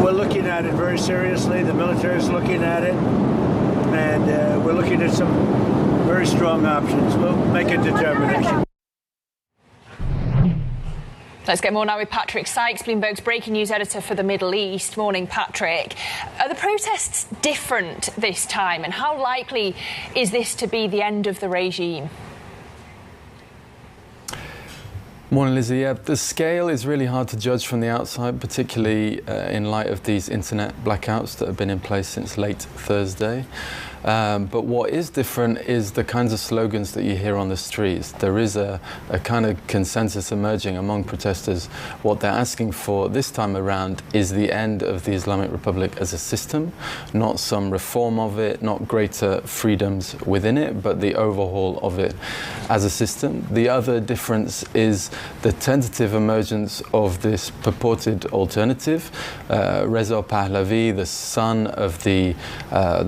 we're looking at it very seriously. The military is looking at it, and we're looking at some very strong options. We'll make a determination. Let's get more now with Patrick Sykes, Bloomberg's breaking news editor for the Middle East. Morning, Patrick. Are the protests different this time, and how likely is this to be the end of the regime? Morning, Lizzie. Yeah, the scale is really hard to judge from the outside, particularly in light of these internet blackouts that have been in place since late Thursday. But what is different is the kinds of slogans that you hear on the streets. There is a kind of consensus emerging among protesters. What they're asking for this time around is the end of the Islamic Republic as a system, not some reform of it, not greater freedoms within it, but the overhaul of it as a system. The other difference is the tentative emergence of this purported alternative. Reza Pahlavi, the son of the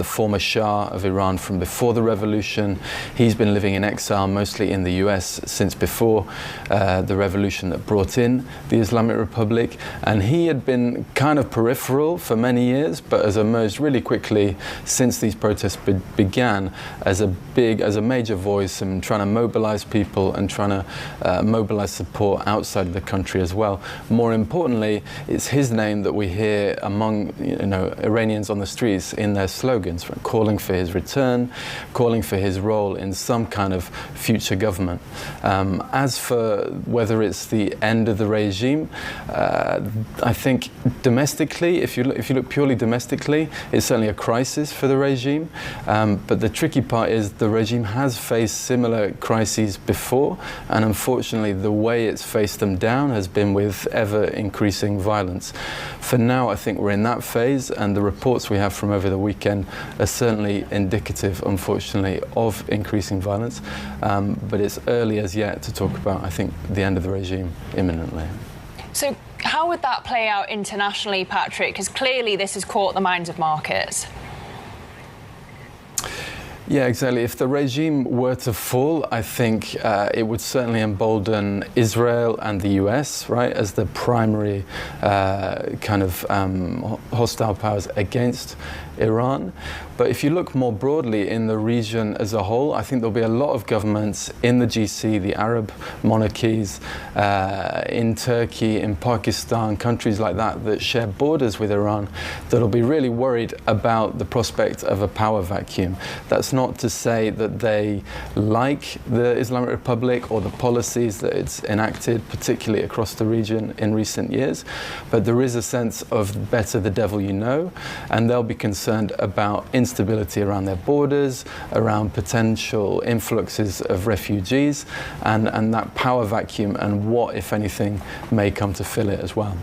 former Shah of Iran from before the revolution. He's been living in exile, mostly in the US, since before the revolution that brought in the Islamic Republic. And he had been kind of peripheral for many years, but has emerged really quickly since these protests began as a major voice and trying to mobilize people and trying to mobilize support outside of the country as well. More importantly, it's his name that we hear among Iranians on the streets in their slogans, calling for his return, calling for his role in some kind of future government. As for whether it's the end of the regime, I think domestically, if you look purely domestically, it's certainly a crisis for the regime. But the tricky part is the regime has faced similar crises before, and unfortunately the way it's faced them down has been with ever increasing violence. For now, I think we're in that phase, and the reports we have from over the weekend are certainly indicative, unfortunately, of increasing violence. But it's early as yet to talk about, I think, the end of the regime imminently. So how would that play out internationally, Patrick? Because clearly this has caught the minds of markets. Yeah, exactly. If the regime were to fall, I think it would certainly embolden Israel and the US, right, as the primary kind of hostile powers against Iran. But if you look more broadly in the region as a whole, I think there'll be a lot of governments in the GC, the Arab monarchies, in Turkey, in Pakistan, countries like that that share borders with Iran, that'll be really worried about the prospect of a power vacuum. That's not to say that they like the Islamic Republic or the policies that it's enacted, particularly across the region in recent years, but there is a sense of better the devil you know, and they'll be concerned about instability around their borders, around potential influxes of refugees, and that power vacuum and what, if anything, may come to fill it as well.